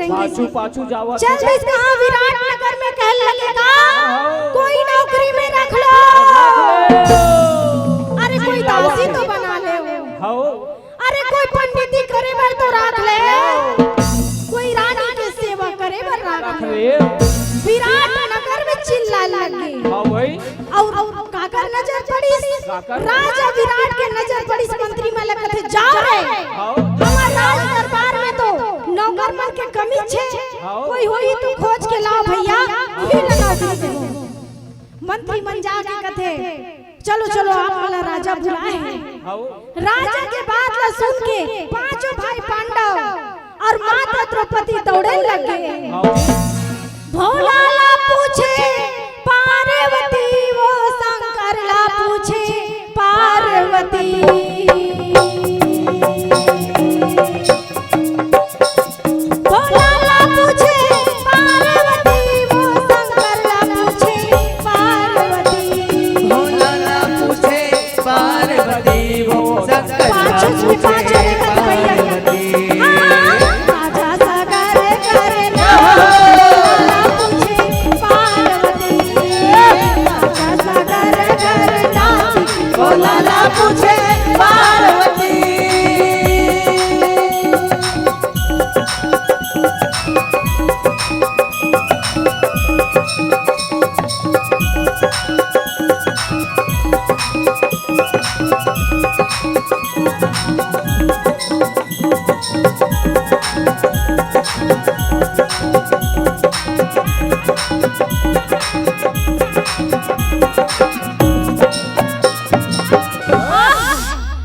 पाछू पाछू जावा चल इस कहां विराट नगर में कहने लगेगा कोई नौकरी में रख लो। अरे कोई दासी तो बना ले हाओ। अरे कोई पंडिती करे बर तो रख ले, कोई रानी के सेवा करे बर रख ले। विराट नगर में चिल्ला लगे हां भाई। और काकर नजर पड़ी राजा विराट के नजर पड़ी मंत्री में लगते जाओ रे हमार राज दरबार में तो नौकर मन के कमी छे, कोई होई तो खोज के लाओ भैया ही ना नौकरी देबो। मंत्री मन जाके कथे चलो चलो आप वाला राजा बुलाए हैं। राजा के बात ला सुन के पांचों भाई पांडव और माता द्रौपदी दौड़े लगे। भोला ला पूछे पार्वती वो शंकर ला पूछे पार्वती। भोला ला पूछे पार्वती वो शंकर ला पूछे पार्वती। भोला ला पूछे पार्वती वो शंकर ला पांचों पूछे पार्वती। राजा सागर करे ना भोला ला पूछे पार्वती।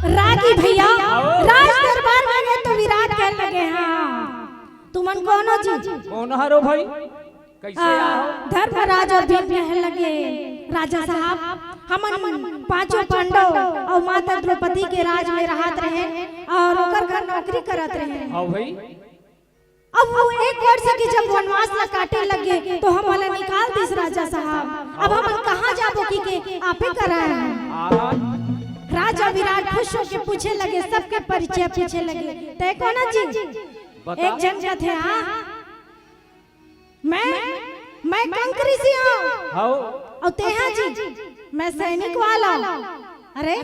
रागी भैया राज दरबार में गए तो विराट कहने लगे हाँ तुमन कौन हो जी? कौन हारो भाई कैसे आओ? धर्मराज और भीम कहने लगे राजा साहब हमन पांचों पांडव और माता द्रौपदी के राज में रहत रहे और ओकर घर नौकरी करत रहे। हां भाई। अब वो एक वर्ष की जब वनवास ला काटे लगे तो हम वाला निकाल दिस राजा साहब। अब हम कहां जाबो की आपे कराए। राजा विराट खुश होके पूछे लगे सबके परिचय पूछे लगे ते कौन जी? एक जन का थे हाँ मैं कंकरी से हूँ। हाओ। और ते हैं जी मैं सैनिक वाला। अरे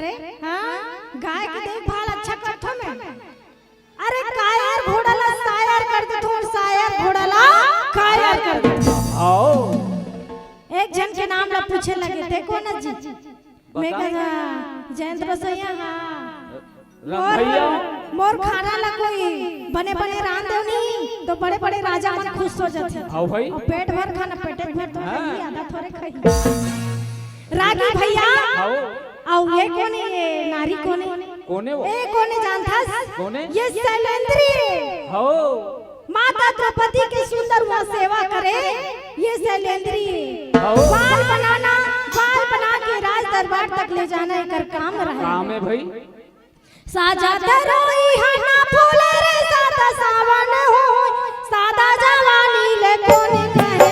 हाँ गाय की देखभाल अच्छा करथो मैं। अरे कायर घोड़ाला सायर कर दे थोड़ सायर घोड़ाला कायर कर दे। आओ। एक जन के नाम ला पूछे लगे थे कौन जी? मैं कहा जयंत रसोइया मोर खाना ला कोई बने बने रान दो नहीं तो बड़े बड़े राजा मन खुश हो जाते। हां भाई। और पेट भर खाना पेटे भर तो नहीं आधा थोड़े खाई। रागी भैया और ये कौन है ये नारी कौन है? कौन है वो? ए कौन है जानता? कौन है? ये शैलेंद्री हो माता द्रौपदी की सुंदर वहाँ सेवा करे ये शैलेंद्री। बाल बना के राज दरबार तक ले जाना एक काम रहा। काम है भाई। साजा दरोई हना फूल रे सादा सावन हो सादा जवानी ले कोने करे।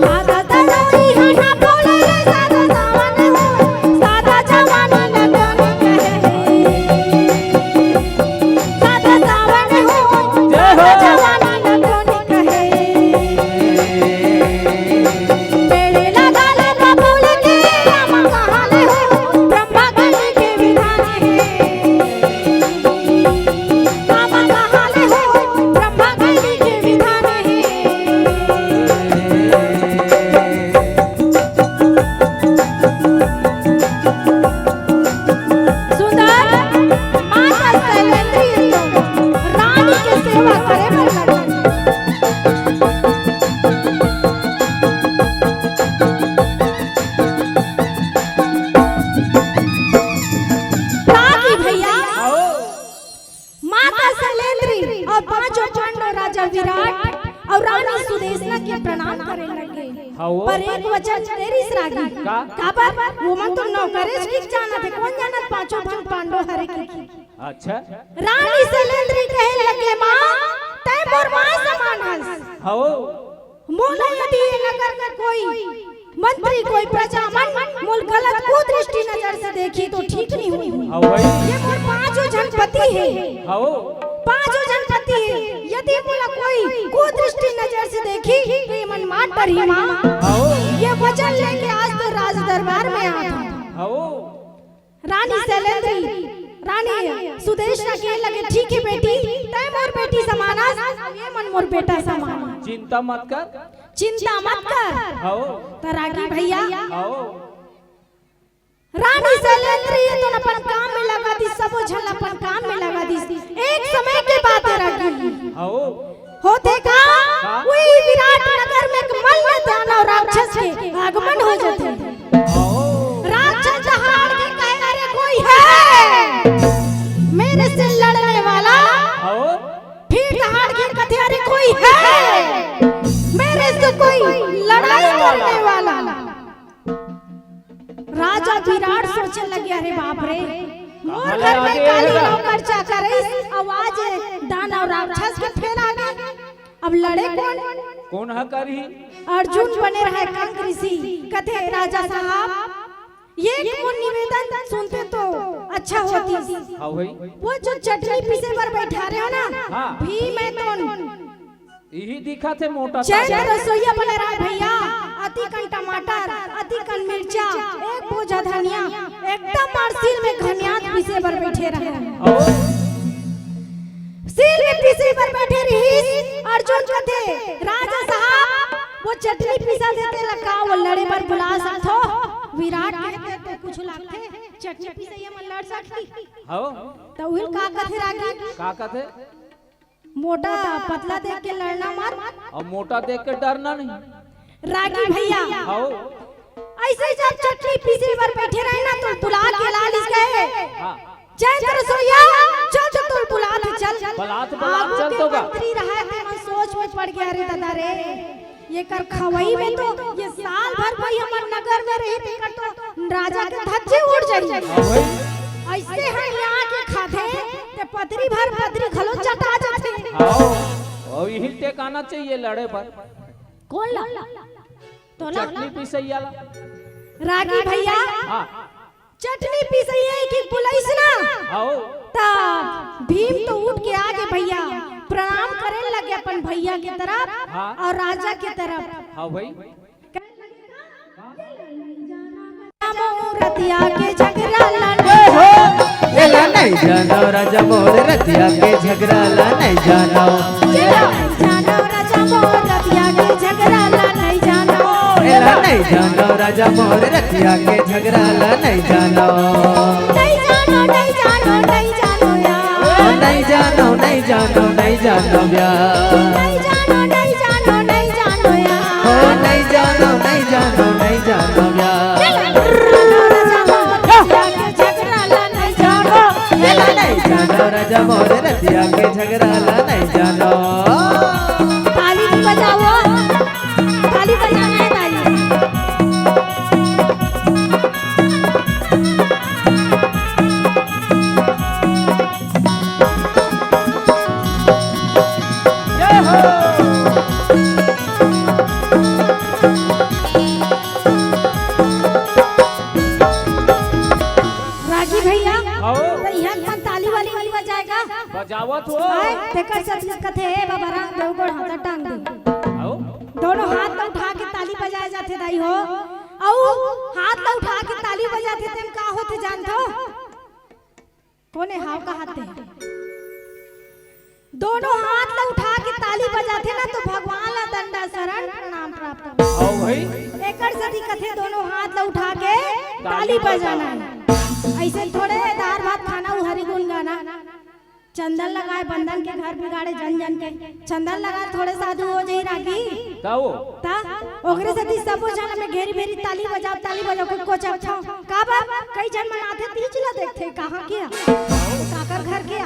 सादा दरोई हना फूल रे सादा सावन हो सादा जवानी ले कोने करे। सादा सावन हो सादा जवानी ले कोने करे। पेड़े लगा ले बबूल के राम कहाले हो ब्रह्मा गली के विधान है। राम कहाले हो ब्रह्मा गली के विधान है। सुंदर माता शैलेंद्री रानी के सेवा करे बर लगे। रागी भैया माता शैलेंद्री और पांचों पांडव राजा विराट और रानी सुदेशना के प्रणाम करे लगे। पर एक वचन तेरी रागी का पर वो मन तो नौकरेज की जाना थे कौन जाना पांचों पांडव हरे की। अच्छा। रानी शैलेंद्री कहे लगे माँ तय मोर माँ समान हस। हाओ। मोला यदि ये नगर में कोई मंत्री कोई प्रजा मन मूल गलत कुदृष्टि नजर से देखी तो ठीक नहीं हुई। हाओ भाई। ये मोर पांचों जनपति पति है, आओ 5 जनपति है। यदि मोला कोई कुदृष्टि नजर से देखी तो ये मन मार पर ही माँ आओ ये वचन लेके आज तो राज दरबार में आता। आओ रानी शैलेंद्री रानी सुदेशना के लगे ठीक है बेटी, तय मोर बेटी समाना, ये मन मोर बेटा समाना, चिंता मत कर, चिंता मत कर। आओ तरागी भैया आओ रानी शैलेंद्री ये तो अपन काम में लगा दी, सब झल अपन काम में लगा दी। एक समय के बाद रागी आओ होते का वही विराट नगर में एक मल्ल दानव राक्षस के आगमन हो जाते। राक्षस दहाड़ के कहे अरे कोई है मेरे से लड़ने वाला, आओ फिर दहाड़ के कहे अरे कोई है मेरे से कोई लड़ाई करने वाला। राजा विराट सोचने लगे अरे बाप रे मोर घर में काली नौकर चाकर आवाज दानव राक्षस के फैला गए। अब लड़े कौन है करी? अर्जुन बने रहे कंक ऋषि। कहते राजा साहब ये कौन निवेदन सुनते तो अच्छा होती। हाँ भाई वो जो चटनी पीसे पर बैठा रहे हो ना हाँ। भी मैं तो यही दिखा थे मोटा चैन रसोईया बने रहा भैया। अति कन टमाटर, अति कन मिर्चा, एक बोझा धनिया, एकदम मारसील में घनियात पीसे पर बैठे रहे। आओ सील में पीसे पर बैठे रही। अर्जुन कहते राजा साहब वो चटनी पीसा देते लगा वो लड़े पर बुला सकते। विराट कहते तो कुछ लागते चटनी पीसे ये मन लड़ सकती। आओ तो उन का कहते रागी का कहते? मोटा पतला देख के लड़ना मार और मोटा देख के डरना नहीं। रागी भैया आओ ऐसे जब चटनी पीसे पर बैठे रहे ना तो बुला के लालिस गए हाँ जय रसोईया चल चल तू बुला के चल बलात चल तो का मंत्री रहा है मन सोच में पड़ गया रे दादा रे ये कर खवई में तो ये साल भर भाई हमार नगर में रही थी कर तो राजा के धज्जे उड़ जाई। ऐसे हम यहाँ के खाते ते पतरी भर पतरी खलो चटा जाते। आओ और यही टेकाना चाहिए लड़े पर। कौन ला तो ला चटनी पिसैया ला रागी भैया हाँ चटनी पिसैया की पुलिस ना आओ तब भीम तो उठ के आगे भैया प्रणाम करे लगे अपन भैया की तरफ हाँ। और राजा की तरफ। हाँ भाई रतिया के झगड़ा एला नहीं जानो राजा मोर रतिया के झगड़ा ला नहीं जानो। जानो राजा मोर रतिया के झगड़ा ला नहीं जानो। एला नहीं जानो राजा मोर रतिया के झगड़ा ला नहीं जानो। नहीं जानो नहीं जानो नहीं जानो यार। नहीं जानो नहीं जानो नहीं जानो यार। नहीं जानो नहीं जानो नहीं जानो यार। नहीं जानो नहीं जानो नहीं जानो यार। राजा मोर रतिया के झगड़ा ला नहीं जानो। ताली बजाओ ताली बजाना है ताली। जय हो रागी भैया आओ तो यहाँ मन ताली वाली वाली बजाएगा। बजावत हो देखकर सब कथे है बाबा राम देवगढ़ हाथ टांग दे। आओ दोनों हाथ में उठा के ताली बजाए जाते दाई हो। औ हाथ में उठा के ताली बजाते तेन का होते जानतो? कोने हाव का हाथ है? दोनों हाथ में उठा के ताली बजाते ना तो भगवान ला दंडा शरण प्रणाम प्राप्त। आओ भाई एकड़ सदी कथे दोनों हाथ में उठा के ताली बजाना है। ऐसे थोड़े दार भात खाना हरि गुण गाना। चंदन लगाए बंधन के घर बिगाड़े जन जन के। चंदन लगाए थोड़े साधु हो जाई रागी ताओ ता ओकरे सती सबो जन में घेरी भेरी ताली बजाओ को चौथा का बाबा कई जन मनाते तीज ला देखते कहां किया काकर घर किया।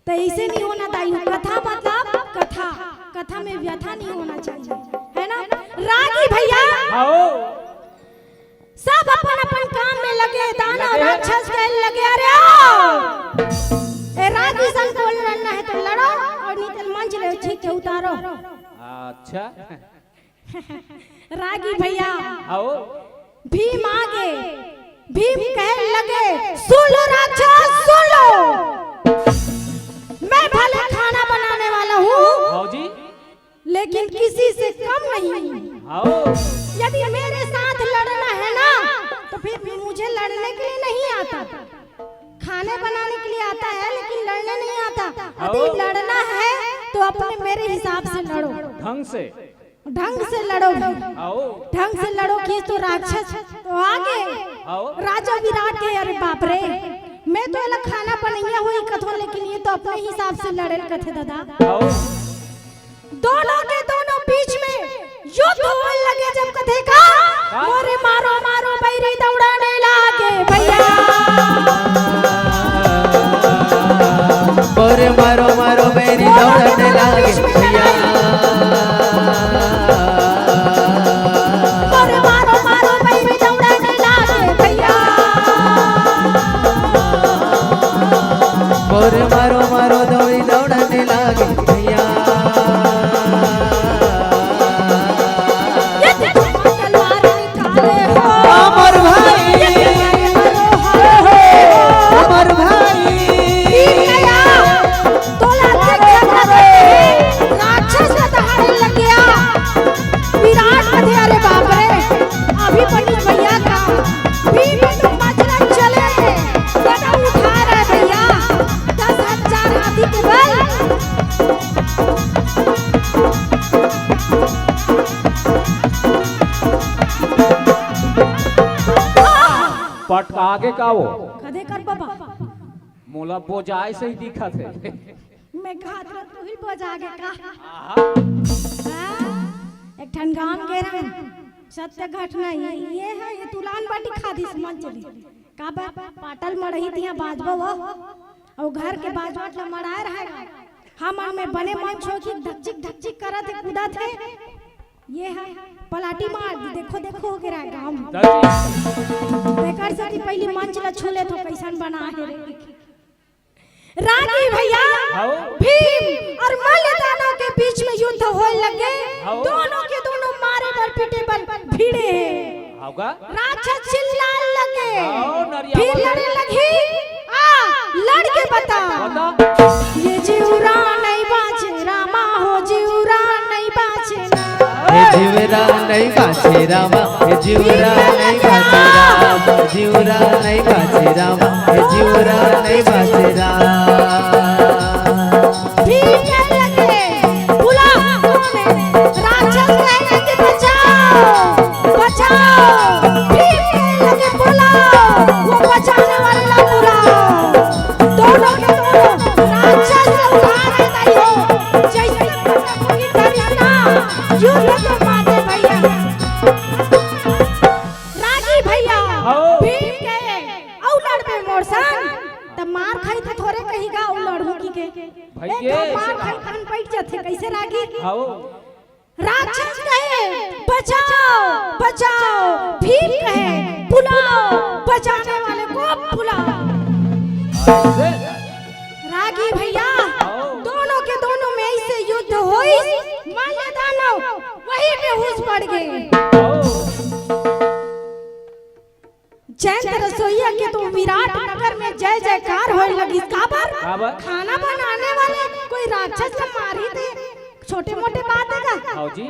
तो ऐसे नहीं होना दाई कथा मतलब कथा कथा में व्यथा नहीं होना चाहिए है ना रागी भैया। आओ सब अपन अपन काम में लगे दानव राक्षस कहने लगे अरे आओ ए रागी संग बोल रहना है तो लड़ो और नहीं तो मंच ले ठीक है उतारो। अच्छा रागी भैया आओ भीम आगे भीम कहने लगे सुन लो राक्षस सुन लो नहीं आता, खाने बनाने के लिए आता है लेकिन लड़ने नहीं आता। यदि लड़ना है तो अपने मेरे हिसाब से लड़ो, ढंग से लड़ो, ढंग से लड़ो कि तो राक्षस तो आगे राजा विराट के। अरे बाप रे, मैं तो अलग खाना बनैया हुई कथो, लेकिन ये तो अपने हिसाब से लड़े कथे दादा। दोनों के दोनों बीच में युद्ध होने लगे जब कथे का मोरे मारो मारो बैरी दौड़ाने लागे भैया, मोरे मारो मारो बैरी दौड़ाने लागे भैया, मोरे मारो मारो बैरी दौड़ाने लागे भैया, मोरे मारो मारो दौड़ी दौड़ाने लागे भैया। अमर भाई, अमर भाई, राक्षस दहाड़ने लग गया विराट कथे। अरे बाप रे, अभी पंडित भैया का भीम तो मचलन चले गदा उठा रहे भैया 10,000 हाथी के बल। पट आगे का वो कदे कर बाबा मोला बोझाए से ही दिखा थे। मैं घात रहा तू ही बजा के का। एक ठन गांव के रहे सत्य घटना ये है, ये तुलान बाटी खादी समझ चली का बा पाटल मड़ही तिया बाजबा वो और घर के बाजवाट ला मड़ाए रहेगा। हम में बने मन छोकी धकचिक धकचिक करत है कूदा थे। ये है पलाटी मार दी, देखो देखो हो गिरा गांव बेकार से पहली मंच ला छूले तो कैसन बना है रे। रानी भैया भीम और मल्लदाना के बीच में युद्ध होने लगे, दोनों के दोनों मारे पर पीटे पर भिड़े, राक्षस चिल्लाने लगे, फिर लड़ने लगी। लड़ के बता ये जीवरा नहीं बाचे रामा हो, जीवरा नहीं बाचे हे जीवरा नहीं बाचे रामा, हे जीवरा नहीं बाचे रामा, जीवरा नहीं बाचे रामा, हे जीवरा नहीं बाचे रामा। भीम कहने लगे बुला कौन है, राक्षस कहने लगे बचाओ बचाओ, भीम कहने लगे बुलाओ वो बचाने वाला बुलाओ। दोनों के दोनों राक्षस उठा रहे ताइयो जैसे कोई डरना युद्ध के माते भैया। रागी भैया भीम के औ लड़ पे मोरसन त मार खाई त थोड़े कहीगा औ लड़ू की के एक मार खाई कान बैठ जाथे कैसे रागी। राक्षस कहे बचाओ बचाओ, भीम कहे बुलाओ बचाने वाले को बुलाओ। रागी भैया दोनों के दोनों में ऐसे युद्ध हुई, मल्लदाना वही बेहोश पड़ गए। जैन रसोईया के तो विराट नगर में जय जयकार होने लगी। काबर खाना बनाने वाले कोई राक्षस का मारी थे, छोटे मोटे बात है का जी।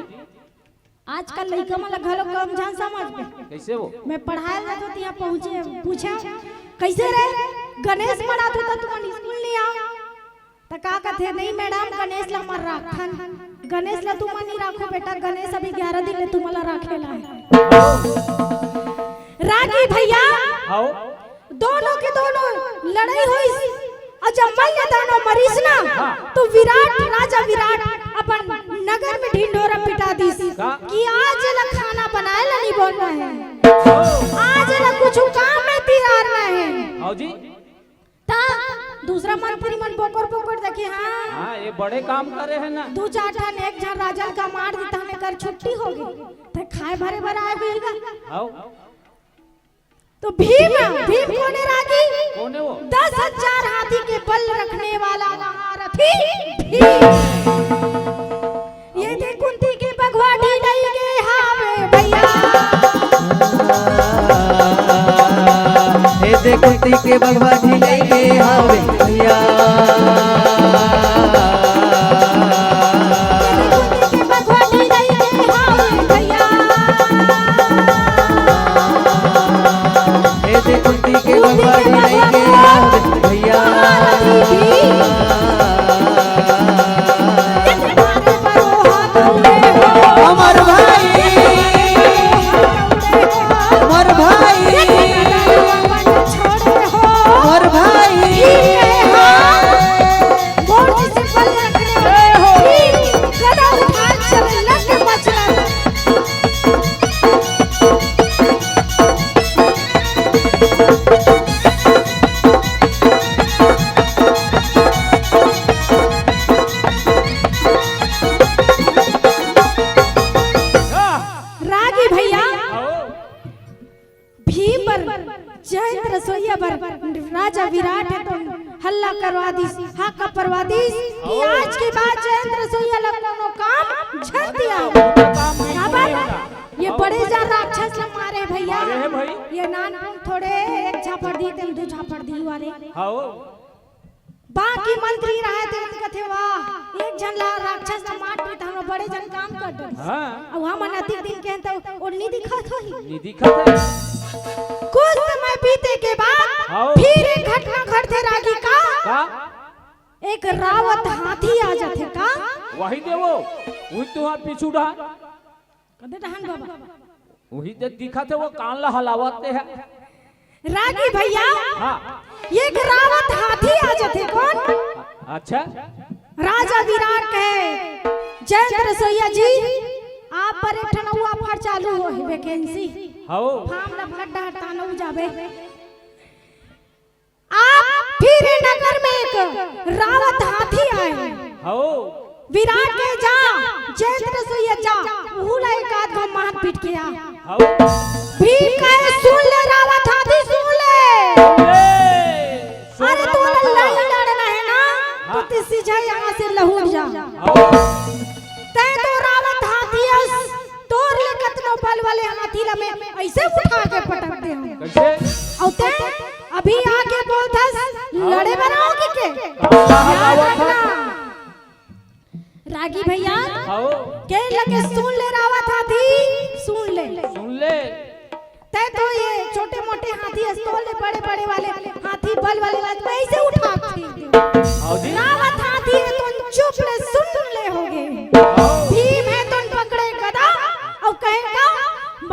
आजकल लड़का मला घलो कम जान समझ में कैसे वो मैं पढ़ाए ला तो यहाँ पहुँचे पूछा कैसे रे गणेश मना तो तुम स्कूल नहीं आओ तो का कथे नहीं मैडम गणेश ला मर राखन, गणेश ला तुम नहीं राखो बेटा, गणेश अभी 11 दिन ले तुम्हारा राखेला है। रागी भैया दोनों के दोनों लड़ाई हुई और जब मल्लदाना मरीज ना तो विराट राजा विराट अपन नगर में ढिंढोरा पिटा दी कि आज ला खाना बनाए ला नहीं बोलना है, आज ला कुछ काम में तिरार ना है जी। ता दूसरा मंत्री मन बोकर बोकर देखे हाँ ये बड़े काम करे है ना, 2-4 ठन एक झन राजा का मार दी हमें कर छुट्टी हो गई तो खाए भरे भरा आएगा। तो भीम भीम कौन है रागी, कौन है वो 10,000 हाथी के बल रखने वाला महारथी भीम। ये देख कुंती के बगवा ढीलाई के हावे भैया, हे देख कुंती के बगवा ढीलाई के हावे भैया, कुंती के बगवा ढीलाई के हावे भैया, हे देख कुंती के राजा विराट है तो हल्ला करवा दी, हाँ का परवा दी कि आज के बाद जयेंद्र रसोईया लग कोनो काम झल दिया। क्या बात? ये बड़े ज्यादा राक्षस लोग मारे भैया। मारे हैं भाई। ये नान थोड़े एक झापड़ दी तेम दो झापड़ दी वाले। हाओ बाकी मंत्री रहे थे उनका थे वाह एक जन ला राक्षस ना मार पीट हम बड़े जन काम कर दो। हां अब हम अनति दिन कहता और नहीं दिखत होई नहीं दिखत है। कुछ समय बीते के बाद हाओ फिर एक घटना घटते रागी का एक रावत हाथी आ जाते का वही देवो वही तो पीछू रहा कदे डहन बाबा वही तो दिखत है वो कान ला हलावते है रागी भैया। हाँ एक रावत हाथी आ जाते कौन? अच्छा राजा विराट कहे जयेंद्र रसोईया जी आप पर एक ठन हुआ ऑफर चालू हो है वैकेंसी हाओ फार्म ला गड्ढा हटाना जाबे। आप फिर नगर में एक रावत हाथी आए हाओ विराट के जा जयेंद्र रसोईया जा भूला एक आध घम मार पीट के आ हाओ फिर कहे सुन ले रावत हाथी सुन ले अरे तू लड़ाई लड़ना है ना तो तिसी जा यहाँ से लहूट जा तै तो रावत हाथी तोर ले कतनो बल वाले हाथी ला में ऐसे उठा के पटक दे हम कैसे औ तै अभी आके बोलथस लड़े बनाओगे के याद रखना रागी भैया हाओ के लगे सुन ले रावत हाथी सुन ले तै तो ये छोटे मोटे हाथी अस्तोले बड़े बड़े वाले हाथी बल वाले में ऐसे उठा के रावत हाथी है तुम चुप ले सुन ले होगे भीम है तुम पकड़े गदा और कहेगा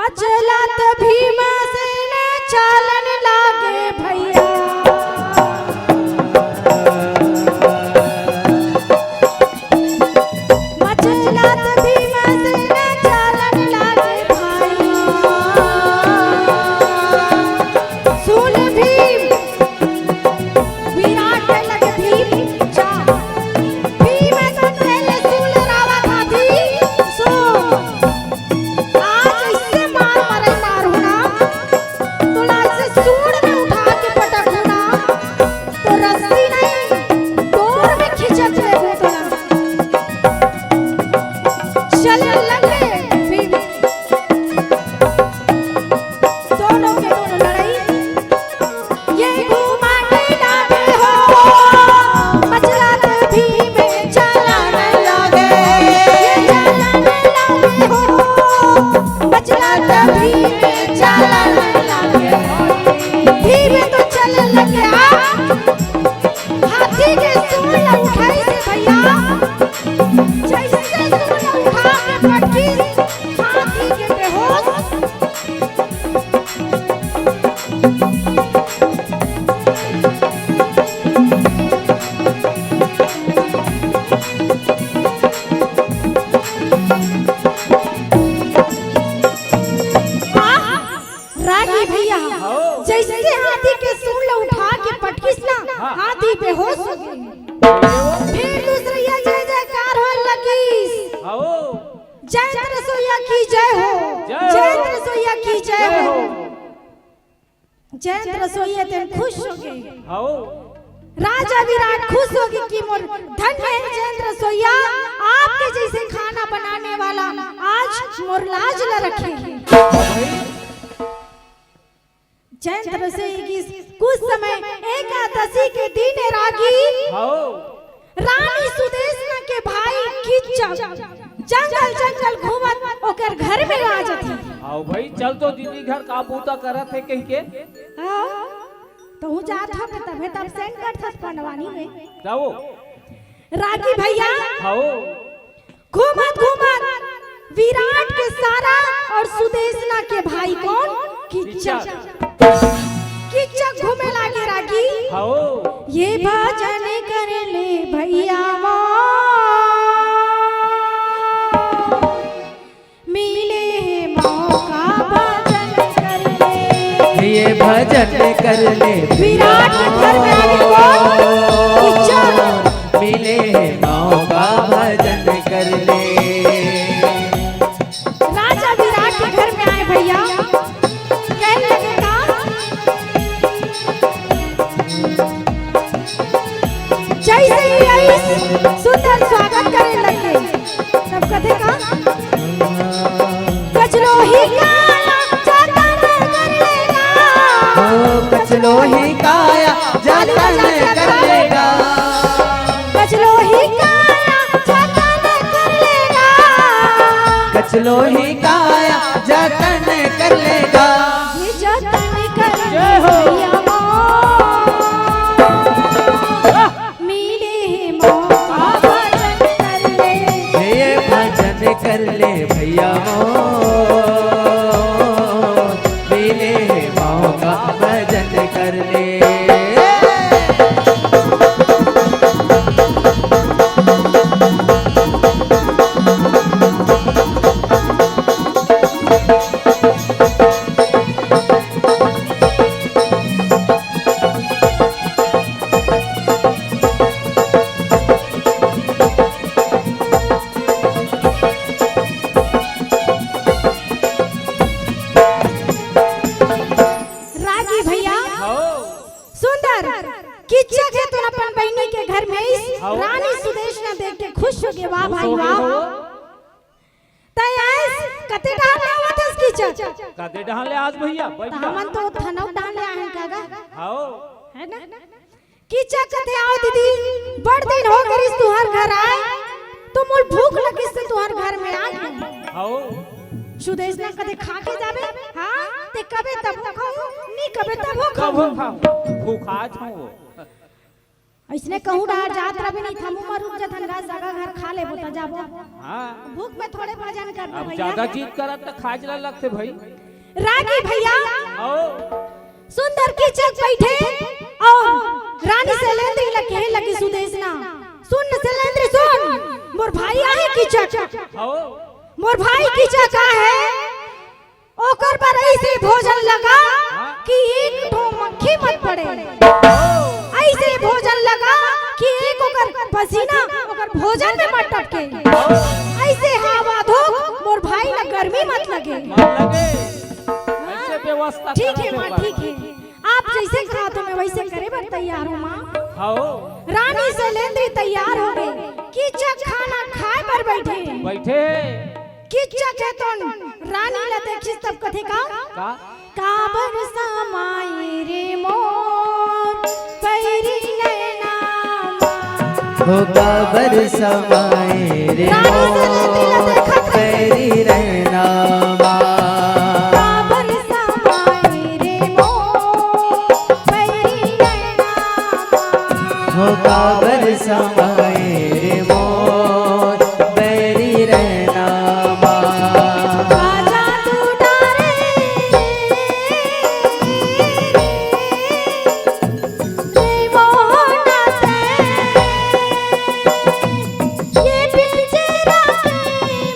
बचलत भीम से न चालन लागे भैया बचलत भीम से न चालन लागे भैया सुन भीम विराट के लगे भीम जा भीम तो पहले सुन रावत हाथी सुन आज इससे मार होना तो लाल से सूंड में उठा के पटक होना तो रस्सी नहीं डोर में खिंचत ले तो चल लगे भीम दोनों के दोनों लड़ाई ये घुमा के लागे हो बचलत भीम चलन लागे ये चलन लागे हो बचलत भीम चलन लागे भीम तो चल लगे हाथी के सूंड उठाई से भैया जैसे सूंड उठा के पटकी हाथी के बेहोश रागी भैया जैसे हाथी के सूंड उठा के पटकिस ना हाथी बेहोश हो गए फिर दूसरिया जय जयकार हो लगी हाओ जयेंद्र रसोईया की जय हो जयेंद्र रसोईया की जय हो जयेंद्र रसोईया ते खुश हो गए हाओ राजा विराट खुश हो गए कि मोर धन्य है जयेंद्र रसोईया आपके जैसे खाना बनाने वाला आज मोर लाज न रखेंगे। जयेंद्र रसोईया की कुछ समय एकादशी के दिन रागी हाओ रानी सुदेशना के भाई किच्चक जंगल जंगल घूमत ओकर घर में आ जाती आओ भाई चल तो दीदी घर का बूता करत है कहीं के तो हूँ जात हो तबे तब सेंड करत हस पंडवानी में जाओ रागी भैया हाओ घूमत घूमत विराट के सारा और सुदेशना के भाई कौन किच्चक किच्चक घूमे लागे रागी हाओ ये भजन कर ले भैया मिले मौका भजन कर ले ये भजन कर ले विराट के घर में आगे कौन किच्चक मिले मौका भजन कर ले राजा विराट के घर में आए भैया कहने लगे का जैसे ही आई सुंदर स्वागत करे लगे सब कथे का कचलो ही काया जतन कर लेगा ओ कचलो ही काया जतन कर लेगा कचलो ही काया जतन कर लेगा कचलो ही काया जतन कर लेगा ये जतन कर जय हो। भैया मिले मौका भजन कर ले ये भजन कर ले भैया मोर मिले मौका भजन कर ले रागी भैया सुंदर किच्चा के तो अपन बहनी के घर में रानी सुदेश ने देख के खुश हो गए वाह भाई वाह तैयार कते डाल आवत है किच्चा कदे ढाले आज भैया बैठ जा हमन तो थनौ डाल आए कागा आओ है ना किच्चा कते आओ दीदी बड़ दिन हो गई तुहार घर आए तो मोल भूख लगी से तुहार घर में आ गई आओ सुदेश ने कदे खा के जाबे हां ते कबे तब खाऊ नी कबे तब हो कब हो खाऊ खाओ भूखा छो ऐसने कहूं डार जात रबे नहीं थमू मरुक जथन रात जगह घर खा ले बोता जाबो हां भूख में थोड़े भजन करना अब भैया ज्यादा जीत करत त खाजला लगते भाई रागी भैया आओ सुंदर की चक बैठे और रानी शैलेंद्र लगे लगी सुदेशना सुन शैलेंद्र सुन मोर भाई आए की चक आओ मोर भाई की चक है ओकर पर ऐसे भोजन लगा कि एक ठो मक्खी मत पड़े ऐसे भोजन लगा कि एक ओकर पसीना ओकर भोजन में मत टपके ऐसे हवा धूप मोर भाई ना गर्मी मत लगे मन लगे ऐसे व्यवस्था ठीक है करत माँ बा। ठीक है आप जैसे कहा तो मैं वैसे करे बर तैयार हूँ माँ आओ रानी शैलेंद्र तैयार हो गए किच्चा खाना खाए पर बैठे बैठे किच्चा के तो रानी ला देखी तब कथे का का काबर समाई रे मोर पैरी नैना हो काबर समाए रे मोर पैरी रहना काबर समाई रे मोर पैरी नैना हो काबर समाए रे मोर पैरी रहना आजा तू डारे रे मोहना से ये पिंजरा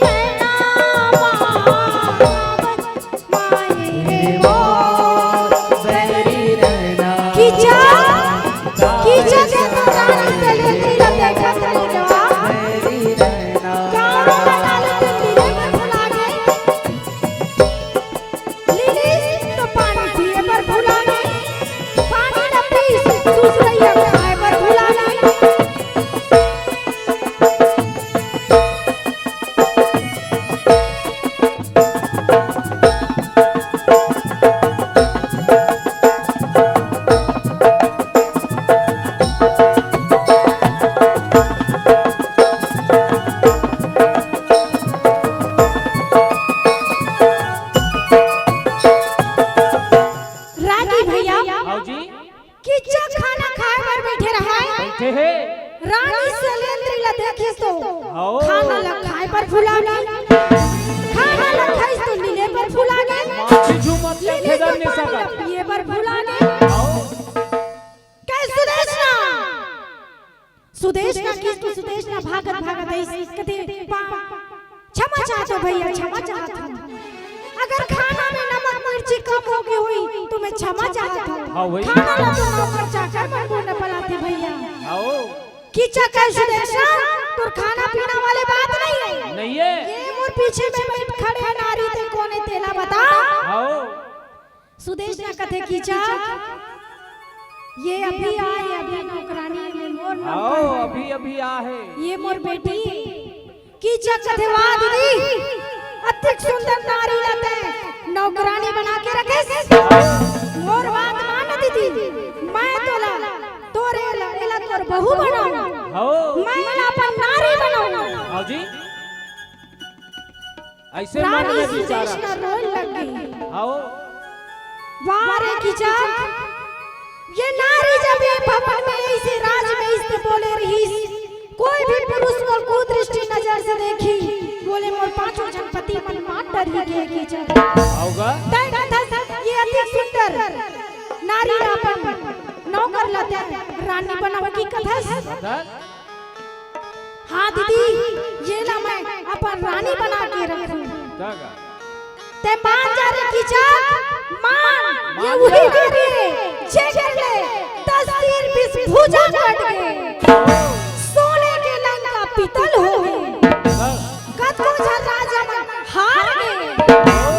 में नामा माए रे मोर पैरी रहना कीचा कीचा के तो रानी शैलेंद्र ला देखा चली गवा पैरी रहना गाँव में डाल लीले में भुला गए लीली तो पानी पिए पर भुला गए पानी न पी सूस रही है खाए पर भुला गए रागी भैया आओ जी किच्चा खाना खाए पर बैठे रहा है बैठे है रानी शैलेंद्र ला देखी तो आओ। खाना ला खाए पर भुला गए खाना ला खाई तो लीले पर भुला गए माछी झूमत के लीली खेदर तो नहीं पानी ला सकत पिए पर भुला गए आओ कैसे सुदेशना सुदेशना की सुदेशना भागत भागत ऐसे कदे क्षमा चाहते भैया क्षमा चाहता हूँ अगर खाना में नमक मिर्ची कम हो गई हुई तो मैं क्षमा चाहता हाँ हूँ वही। खाना ला तो नौकर चाकर पर बोलने पलाते भैया आओ किच्चा कैसे सुदेशना तो खाना पीना वाले बात नहीं है नहीं है ये मोर पीछे में बैठ खड़े नारी ते कोने तेला बता आओ सुदेश ने कथे किच्चा ये अभी आए, अभी नौकरानी में मोर आओ अभी अभी आ है। ये मोर बेटी की चकथवा दीदी अतिक सुंदर नारी लते नौकरानी बना के रखे। मोर बात मान दीदी, मैं तोला तोरे एला तोर बहू बनाऊं, आओ मैं एला अपन नारी बनाऊं। आओ जी ऐसे मन रानी में सुदेश विचारा। न रोल लगी। आओ वारे की जान ये नारी जब ये भवन में ऐसे राज में इससे बोले रही, कोई भी पुरुष को कुदृष्टि नजर से देखी, बोले मोर पांचों जनपति मन मार डरी के की जान। आओगा तय कथा ये अति सुंदर नारी अपन नौकर लते रानी बनावे की कथा। बता हाँ दीदी ये ला मैं अपन रानी बना के रखूं। जागा ते मान जा रे की जान मान, ये वही नारी है जे कर ले 10 तीर 20 भुजा कट गए, सोने के लंका पीतल हो गए, कतो झर राजा मन हार गए।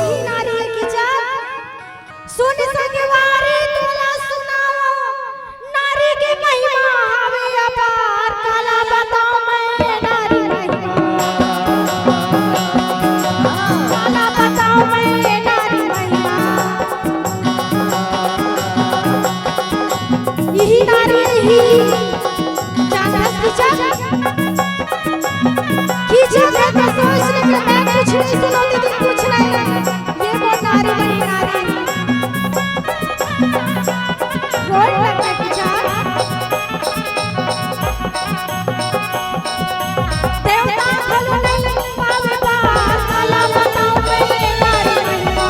ये नारी है की जान सुन सके वारी तोला सुनाओ, नारी की महिमा हवे अपार, काला बताओ मैं नारी महिमा, काला बताओ मैं नारी महिमा। यही नारी ही जानस कीजिए मैं सोच निकला, मैं कुछ नहीं सुनो दीदी कुछ नहीं, ये वो नारी बनी नारी रोल लगे की जान। देवता खल नहीं पावे पार, काला बताओ मैं नारी महिमा,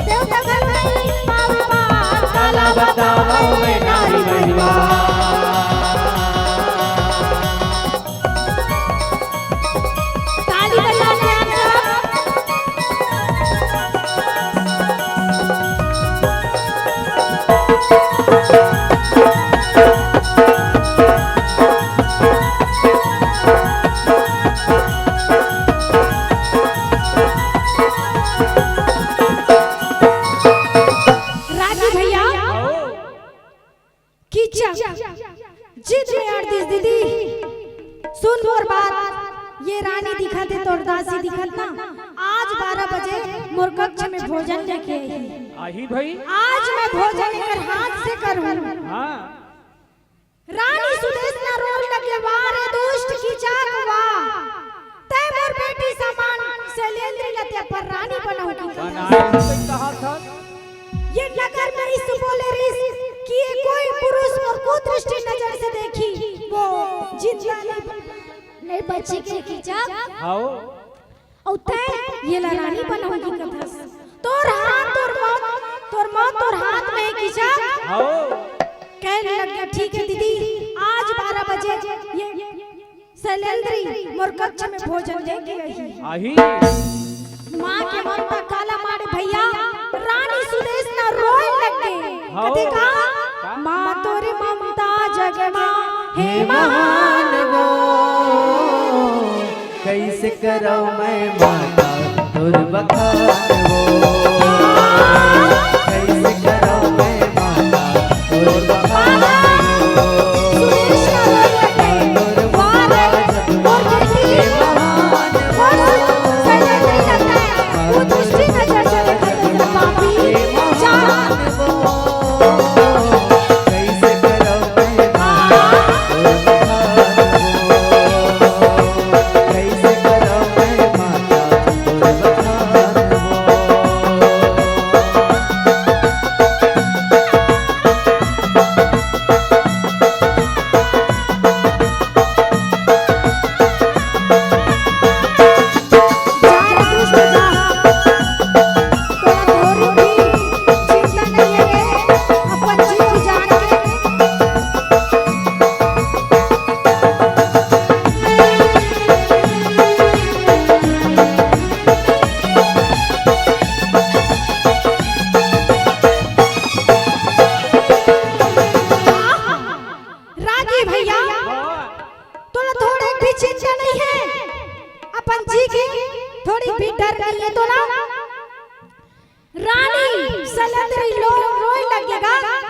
देवता खल नहीं पावे पार, काला बताओ मैं नारी महिमा। ताली बजाने आप राजी भैया आओ की जिद में अड़तीस दीदी सुन मोर बात, ये रानी दिखत है तोर दासी दिखत ना, आज 12 बजे मोर कक्ष में भोजन लेके आई, आही भाई। आज मैं भोजन कर हाथ से करूं। हाँ रानी सुदेश ना रोल लगे वारे दुष्ट की जागवा, ते मोर बेटी समान शैलेंद्र लते पर रानी बनाऊं की बनाए से कहा था। ये नगर में इस बोले रही कि ये कोई पुरुष और कुदृष्टि नजर से देखी वो जिंदा नहीं बची के खींचा आओ और तय ये रानी बनाऊंगी कथा तोर हाथ तोर मौत तोर हाथ में खींचा। आओ कहने लग गया ठीक है दीदी आज 12 बजे ये शैलेंद्री मोर कक्ष में भोजन लेके आई। आही माँ के मन पर काला मारे भैया, रानी सुदेश ना रोए लगे कते का माँ तोरे ममता जगमा हे महान वो कैसे करो मैं माता तुर बखान वो, कैसे करो मैं माता तुर बखान वो, सुदेश ना रोए लगे वारे और बेटी और शैलेंद्री लगता है वो दृष्टि नजर से देखा तेरा पापी जाना कैसे करो मैं माता तुर बखान वो, कैसे करो मैं माता तुर बखान वो।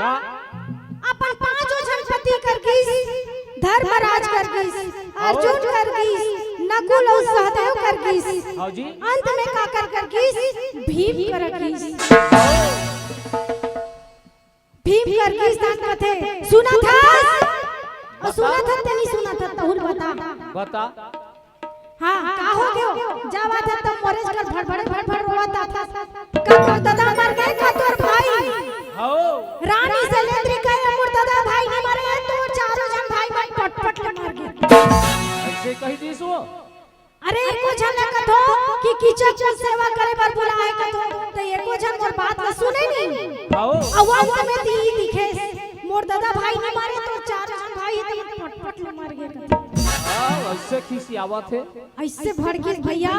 का अपन पांचों जन पति कर गईस, धर्मराज कर गईस, अर्जुन कर गईस, नकुल और सहदेव कर गईस, हाँ जी अंत में का कर गईस, भीम कर गईस। भीम कर गईस दान कथे सुना था और सुना था ते नहीं सुना था तहुल बता हाँ का हो गयो जब आता तब मरेज कर भड़ रोता था का दादा मर गए का तोर भाई हो रानी सैलेंद्री कहे मुर्तजा भाई नहीं मरे तो चारों जन भाई पट ले मार गए। ऐसे कही दी सो अरे एको जन ने कथो कि कीचक की सेवा करे पर बुलाए कथो तो एको जन मोर बात न सुने नहीं हो अवाज में दी दिखे मोर दादा भाई नहीं मारे तो चारों जन भाई तो पट ले मार गए। हां ऐसे खिसी आवत है ऐसे भड़की भैया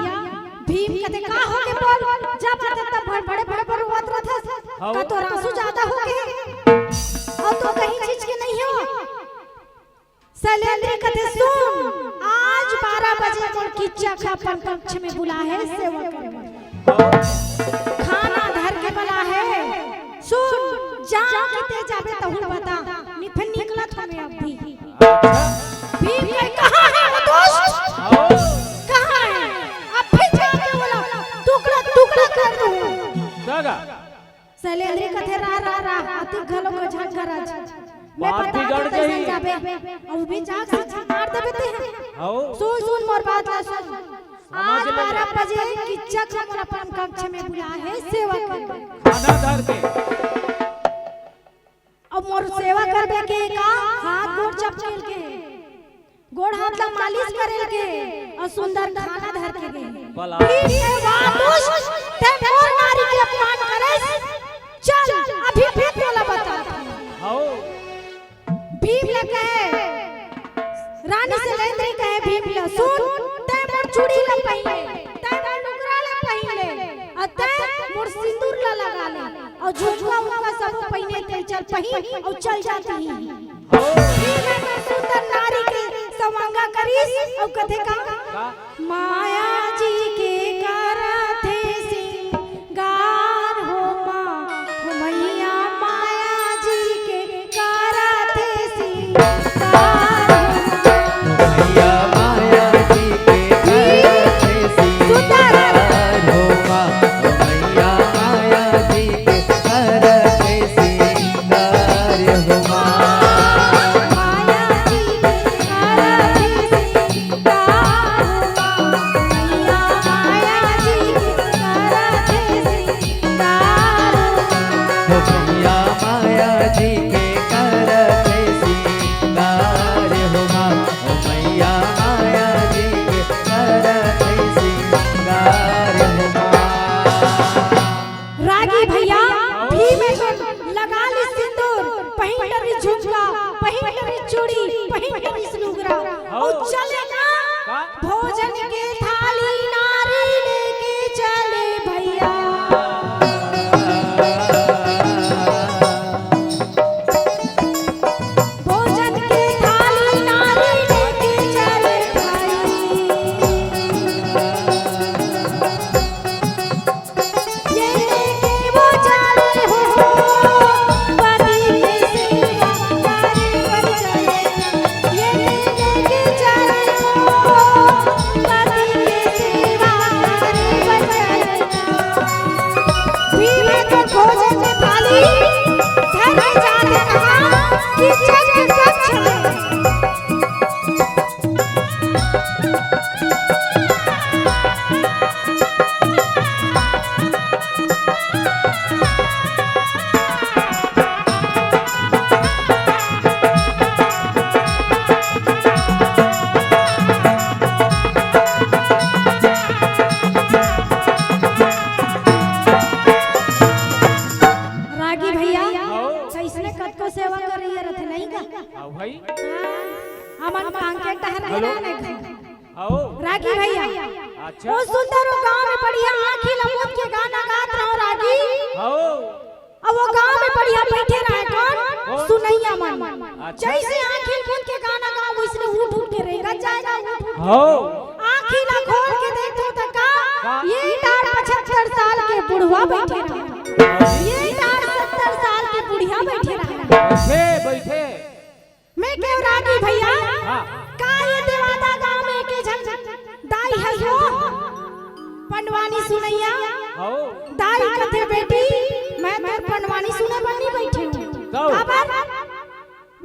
भीम कहते का हो के बोल जब आता तब बड़े रोत रहा था का तो आंसू ज्यादा हो गए और तो कहीं चीज के नहीं हो। शैलेंद्र कहते सुन आज 12 बजे मोर किच्चा खापन कक्ष में बुला है सेवा करे खाना धर के बुला है सुन जा किते जाबे तहुल बता फिर निकलत हमें अब भी भीम ये कहां है वो दोस्त कहां है अब फिर जाके बोला टुकड़ा कर दूं दागा शैलेंद्र कथे रा अति घलो को झंझराज मैं बात पता बिगड़ कैसे गई। जाबे और भी जाग से मार देबे ते हो सुन मोर बात ला सुन आज समझ ले। 12 बजे किच्चा खाना अपन कक्ष में बुला है सेवा कर खाना धर के अब मोर सेवा करबे के का हाथ गोड़ चपचल के गोड़ हाथ ला मालिश करे के और सुंदर खाना धर के दे भला ठीक है वादुस ते मोर नारी के अपमान करे चल अभी फिर बोला बता हो भीम ले कहे रानी शैलेंद्री कहे भीम ले सुन ते मोर चूड़ी ला पहले ते मोर नुकरा ला पहले और ते मोर सिंदूर ला लगा ले और झुझुआ उनका सब पहने ते चल पहिन और चल जाती ही भीम में सुंदर नारी के समांगा करीस और कथे का माया जी के करा थे सिंगार हो मां मैया माया जी के करा थे सिंगार मैया माया जी के करते सिंगार हो माँ मैया माया जी के करते सिंगार हो माँ माया जी के करा थे सिंगार हो मैया माया जी के करा थे सिंगार हो मैया माया जी के करते सिंगार हो माँ हो मैया माया जी के करते सिंगार हो माँ। रागी भैया भी में लगा ली सिंदूर पहिन डरी झुमका पहिन डरी चूड़ी पहिन डरी सिनुगरा और चले ना भोजन के थाली नारी लेके चले भैया भोजन के थाली नारी लेके चले भाई ये लेके वो चले हो पति के सेवा करे पर चले ये लेके चले हो पति के सेवा करे पर चले भी में तो भोजन में थाली धरे जाते कहा कि चल कक्ष में रागी भैया कैसने कद को सेवा कर रही है रथ नहीं का आओ भाई हमन कांके टहर हेलो। नहीं आओ रागी भैया अच्छा वो सुंदर वो गांव में बढ़िया आंखी लमोट के गाना गात रहो रागी आओ अब वो गांव में बढ़िया बैठे रहे कौन सुनैया मन अच्छा। जैसे आंखी लमोट के गाना गाओ वैसे उठ के रहेगा जाएगा आओ आंखी ला खोल के देखो तो का ये डार 75 साल के बुढ़वा बैठे रहे ये डार 70 साल के बुढ़िया बैठे रहे बैठे बैठे। मैं क्यों रागी भैया हाँ का ये देवादा गांव में के झंझट दाई है यो पंडवानी सुनैया आओ दाई कथे बेटी मैं तो पंडवानी सुने बनी बैठी हूँ काबर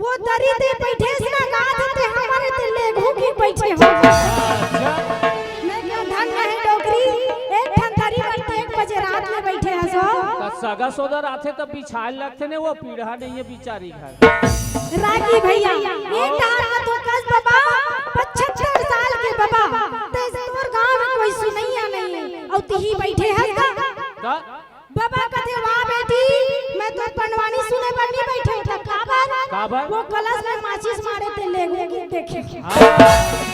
वो दरी दे बैठे से ना गात ते हमारे ते ले घूकी बैठे हो अच्छा मैं क्यों धन है डोकरी एक ठन दरी पर 1 बजे रात में बैठे हसो तो सगा सोदर आथे तब बिछाए लगते ने वो पीढ़ा नहीं है बिचारी घर। रागी भैया ये डाल तो कस बाबा 75 साल के बाबा ते तोर गांव में कोई सुनैया नहीं और तही बैठे है का बाबा कथे वाह बेटी मैं तो पंडवानी सुने बनी बैठे था काबर वो कलश में माचिस मारे थे ले गए देखे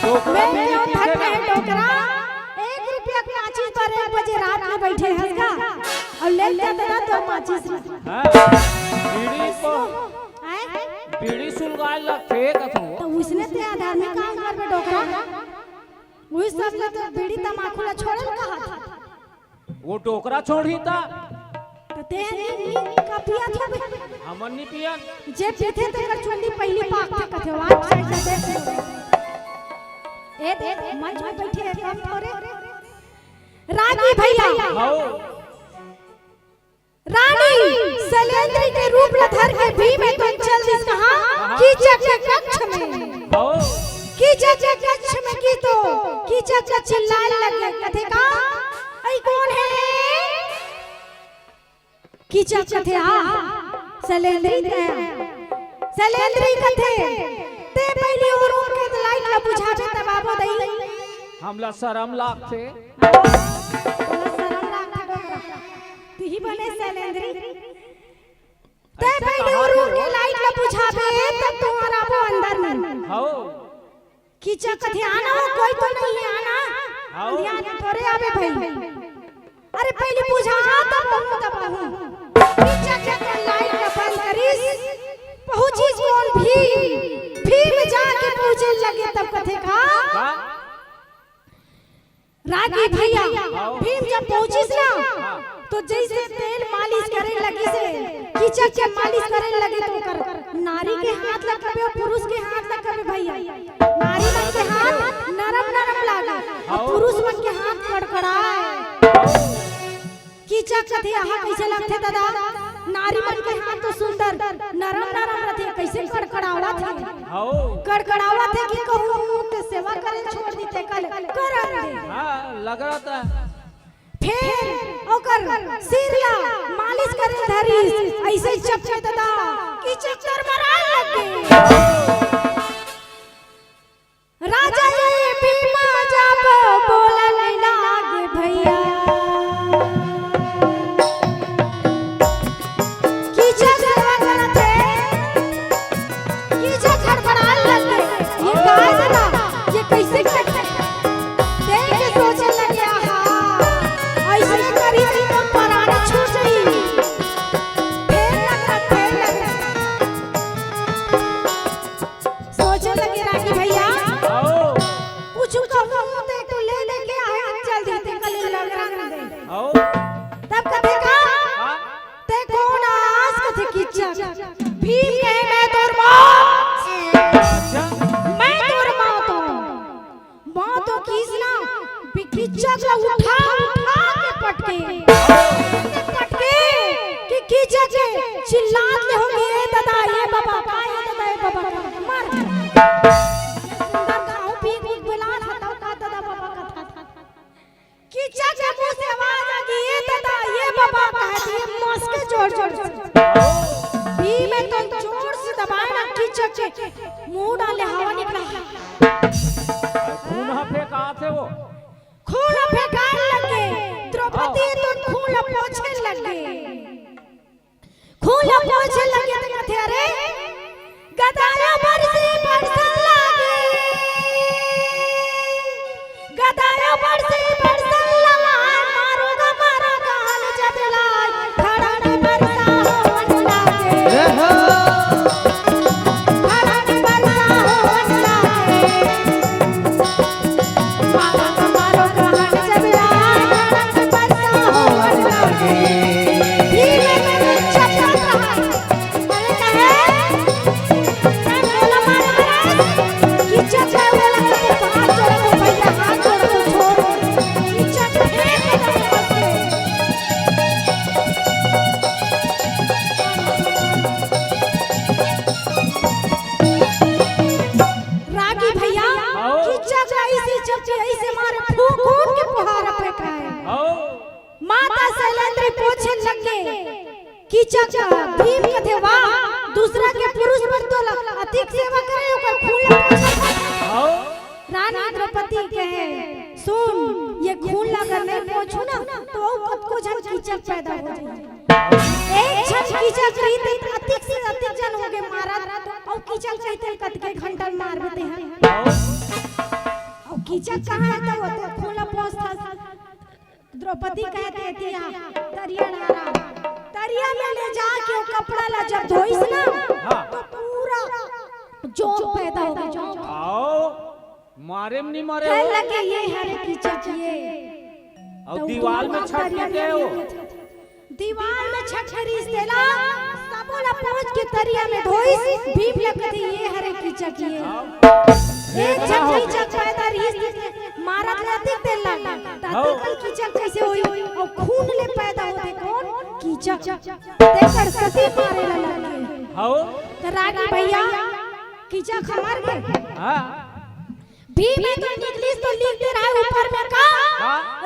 टोकरा मैं में धन में टोकरा 1 रुपया की माचिस पर 1 बजे रात में बैठे हंसगा और ले लेते तो माचिस हां बीड़ी को बीड़ी सुलगाए लगते कथो तो उसने ते आधार में काम कर में टोकरा वो सब ले तो बीड़ी तमाकू ला छोड़ल कहा था वो टोकरा छोड़ी था तो ते का पिया था हमन नहीं पियन जे पीते ते कर चुंडी पहली पाक थे कथे वाट साइड से देख ए मंच में बैठे हैं काम थोड़े रागी भैया आओ रानी सलेंद्री के रूप ला धर के भी में तो चल दिस कहां कीचक के कक्ष में आओ कीचक के कक्ष में की तो कीचक का चिल्लाने लगे कथे का आई कौन है कीचक कथे आ सलेंद्री कथे ते पहले और के लाइट ला बुझावे त बाबा दई हमला शर्म लागते तही बने सलेंद्री ते पहले और के लाइट ला बुझावे तब तुम्हारा वो अंदर में आओ कीचक कथे आना कोई तो नहीं आना ध्यान थोड़े आवे भाई अरे पहले बुझा तब तुम दबाऊं कीचक के लाइट का बंद करिस पहुंची कौन भी में जाके पूछे लगे तब कथे का रागी भैया भीम जब पहुंचिस ना तो जैसे तेल मालिश करे लगी से कीचक के मालिश करे लगे तो कर नारी के हाथ लगावे और पुरुष के हाथ लगावे भैया नारी मन के हाथ नरम नरम लागे और पुरुष मन के हाथ कड़कड़ाए कीचक कथे आहा कैसे लगथे दादा नारी मन के हाथ तो सुंदर नरम नरम रहते कैसे कड़कड़ावा थे आओ कड़कड़ावा थे कि कहूं के सेवा करे छोड़ दीते कल कर दे हां लग रहा था फिर ओकर सिरला मालिश करे धरी ऐसे चपचे दादा कीचक चरमरा लगे राजा ये बीमा जब बोलन लागे भैया कैसे करते देख के सोचे लगे हां ऐसे करी तो पराना छूट गई फेर लगा सोचे लगे रागी भैया आओ कुछ कहूं ते तो ले लेके आया चल देते कल लग रहा दे आओ तब कथे का ते कौन आस कथे कीचक भीम कहे मैं तोर मौत अच्छा तो किसना कीचक ला उठा के पटके कि कीचक चिल्लात ले होंगे दादा ये बाबा का ये दादा ये बाबा मार सुंदर खाओ पी बुला खाता का दादा बाबा का था कीचक के मुंह से आवाज आ गई ये दादा ये बाबा कहती है मस के जोर भी में तो जोर से दबाए ना कीचक के मुंह डाले हवा निकला खून फेंका थे वो खून फेंकाने लगे द्रौपदी तो खून पोंछे लगे तो कथे अरे गदाया बरसी बरसन लागे गदाया बरसी बरसन लगा मारो गाल जबला खड़ा बरसा हो लागे खड़ा बरसा हो कीचक भीम कथे वाह दूसरा के पुरुष पर तो अधिक सेवा करे ओकर खून आओ रानी द्रौपदी कहे सुन ये खून लगा नहीं पहुंचू ना तो कब को जन कीचक पैदा हो जाए एक क्षण कीचक रीत अधिक से अधिक जन होगे मारा और कीचक कहते कत के घंटा मार देते हैं और कीचक कहां है तो वो खून पहुंचता द्रौपदी कहते थी तरिया नारा तरिया में ले जाके कपड़ा ला जब धोइस ना तो पूरा जोंक पैदा हो गया आओ मारे में नहीं मारे कह लगे ये हरे कीचक ये और दीवार में छट के हो दीवार में छट खरीस देला सबोला पहुंच के तरिया में धोइस भीम लगती ये हरे कीचक ये एक छट कीचक पैदा रीस मारत रहती देला ताती कल कीचक कैसे होई और खून ले पैदा होते कौन कीचक देखकर सती मारे लगे आओ तो रानी भैया कीचक मार गए हां भीम में तो इंग्लिश तो लिखते रहे ऊपर में का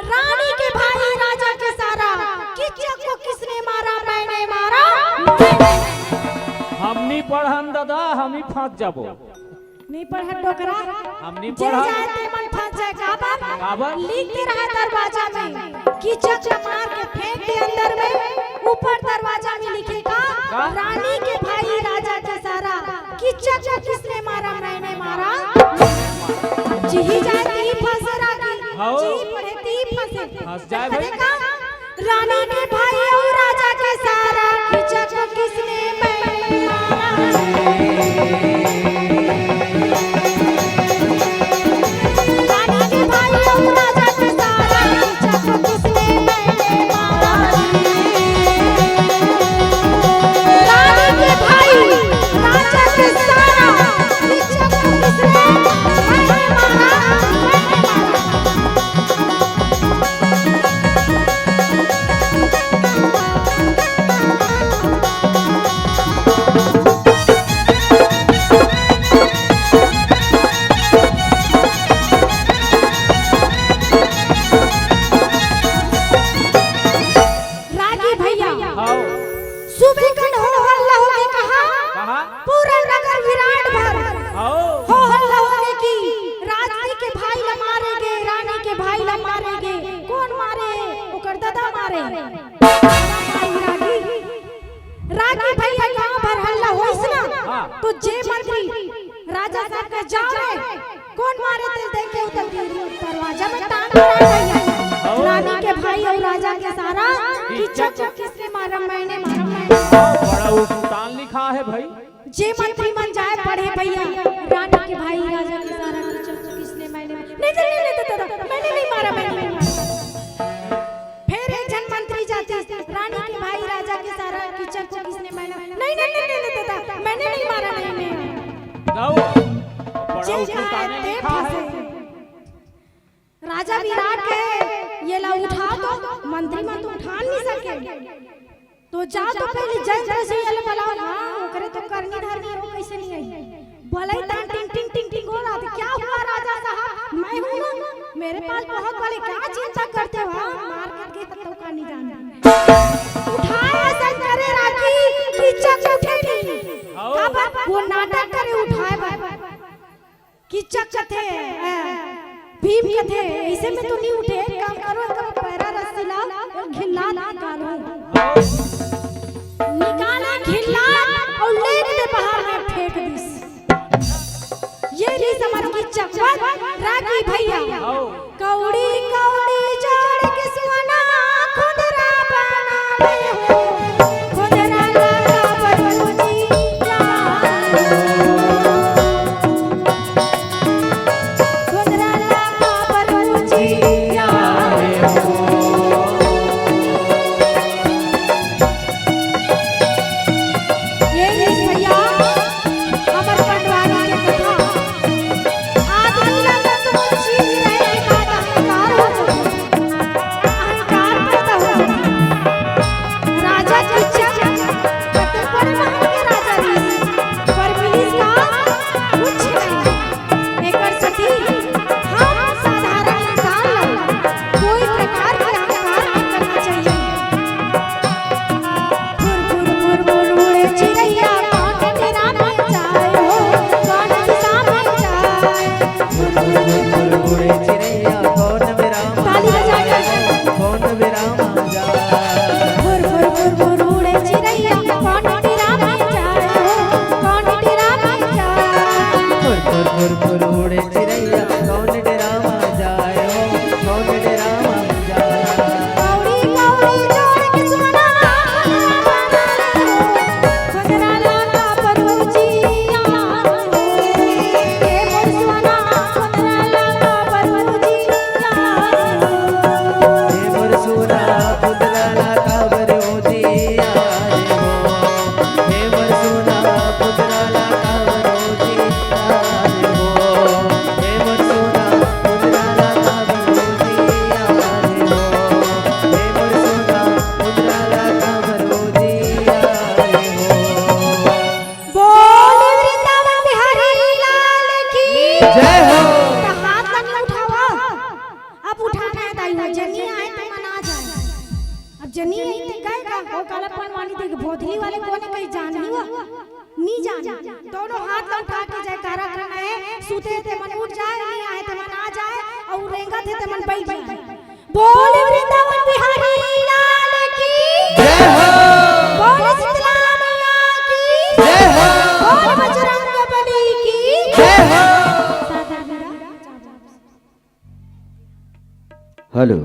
रानी के भाई राजा के सारा कीचक को किसने मारा मैंने मारा हम नहीं पढ़न दादा हम ही फंस जाबो नहीं पढ़ा टोकरा हम नहीं जे पढ़ा जाए ते मन फंस जाए का बाबा लिखते रहे दरवाजा में कीचक मार के फेंक दे अंदर में ऊपर दरवाजा में लिखेगा रानी के भाई राजा के सारा कीचक को किसने मारा मैंने मारा जी जाए ती फंसे रानी जी पड़े ती फंस जाए भाई रानी के भाई और राजा के सारा कीचक को किसने मैंने मारा रागी भैया गांव भर हल्ला होइस ना तो जे मंत्री राजा साहब के जा रहे कौन मारे ते देखे उतर दरवाजा में टांग रहा रानी के भाई और राजा के सारा कीचक को किसने मारा मैंने बड़ा उल्टान लिखा है भाई जे मंत्री मन जाए पढ़े भैया रानी के भाई राजा के सारा कीचक को किसने मैंने नहीं मैंने नहीं मारा मैंने फिर एक जन मंत्री जाते रानी के भाई राजा के सारा कीचक को किसने मारा नहीं मैंने नहीं मारा जाओ बड़ा उल्टान लिखा है राजा विराट के ये ला उठा तो मंत्री मन तो उठा नहीं सके तो जा तो पहले जज से ये बुलाओ हां ओकरे तो करनी धरनी हो कैसे नहीं आई बोलाई ता टिंग टिंग टिंग टिंग हो रहा था क्या हुआ राजा साहब मैं हूं ना मेरे पास बहुत बड़े क्या चिंता करते हो मार के तो का नहीं जाना उठाया शंकरे राखी कीचक उठेगी का वो नाटक करे उठाए कीचक थे भीम कथे ऐसे में तो नहीं उठे काम करो एकदम पैरा रस्सी ला और घिल्ला निकालो निकाला घिल्ला और ले के बाहर में फेंक दिस ये री समर की चकवत रागी भैया कौड़ी कौड़ी जोड़ के सोना खुदरा बना ले हो खुदरा लगा बरूजी खुदरा लगा बरूजी फुर उड़े चिड़ैया कौन डेरावा जाए हो कौन डेरावा जाए कौड़ी कौड़ी जोड़ के सोना बना लगा परुजिया हे मोर सोना बना लगा परुजिया हे मोर सोना पुतला ला काबर ओजिया रे हो हे मोर सोना पुतला ला काबर ओजिया रे हो हे मोर सोना पुतला ला काबर ओजिया रे हो हे मोर सोना पुतला ला काबर ओजिया रे हो बोल वृंदावन बिहारी लाल की जय हो तो हाथ नहीं उठावा अब उठाना है दाई जनी आए तो मना जाए अब जनी नहीं तो गएगा वो काला पनवानी देख भोधली वाले कोने कहीं जान नहीं हुआ नहीं जान दोनों हाथ में उठा के जयकारा करना है सूते थे मन उठ जाए नहीं आए तो मन आ जाए और रेंगा थे तो मन बैठ जाए बोल वृंदावन बिहारी लाल की जय हो बोल शीतला मैया की जय हो बोल बजरंग बली की जय हो सादा मेरा हेलो